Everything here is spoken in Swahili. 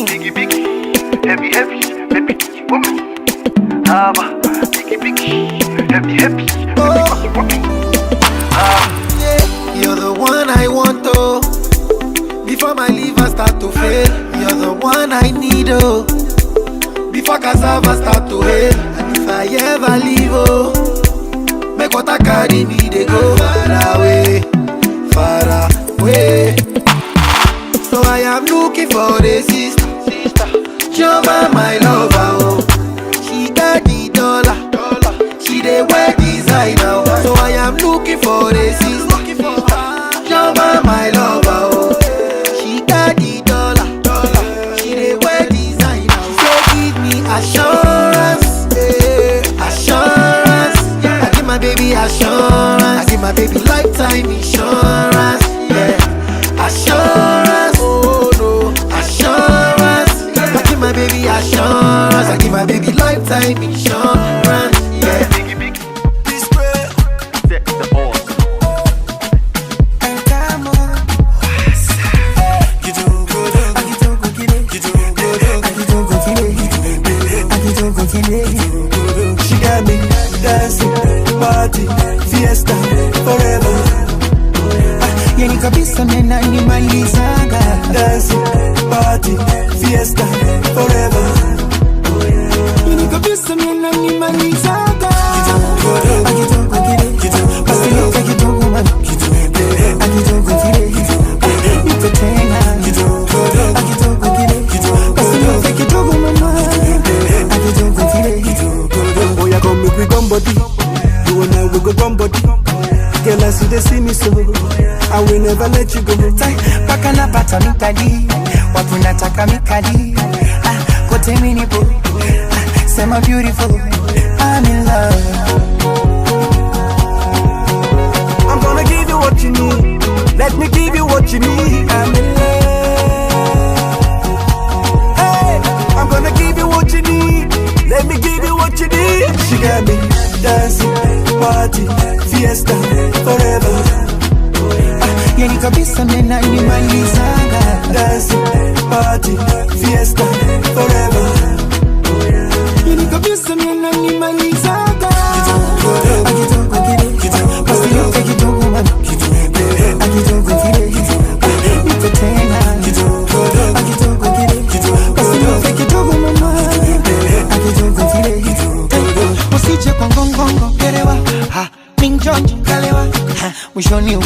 mine. Biggie, biggie, heavy, heavy, baby, woman. Biggie, biggie, heavy, heavy, baby, woman. Yeah, you're the one I want, oh. Before my liver start to fail, you're the one I need, oh. Before cassava start to hail, and if I ever leave, oh, make what I carry me, they go far away, far away. So I am looking for a sister, Joma, my lover, oh. She got the dollar, she dey wear designer. So I am looking for a sister, Joma, my lover, oh. She got the dollar, she dey wear designer. So give me assurance, assurance. I give my baby assurance, I give my baby lifetime insurance, yeah. Assurance, oh no, assurance. I give my baby assurance, I give my baby lifetime insurance, yeah. Biggie, biggie, this way, set the horse. She got me dancing, party, fiesta, forever. Yani kabisa mena nimalizaga. Dancing, party, fiesta, forever. Yani kabisa mena nimalizaga. Oya come make we gum body. You and I we go gum body. Girl, I see they see me so I will never let you go. Paka na pata mikali, watu nataka mikali. Kote minipo, sema beautiful, I'm in love. I'm gonna give you what you need. Let me give you what you need. I'm in love. Hey, I'm gonna give you what you need. Let me give you what you need. She got me dancing, party, fiesta, forever. Yani kabisa mena nimalizaga. Dancing, party, fiesta, forever. Yani kabisa mena nimalizaga. Usiche kwa ngongongo, kerewa, minjonjo, kalewa, mwishoni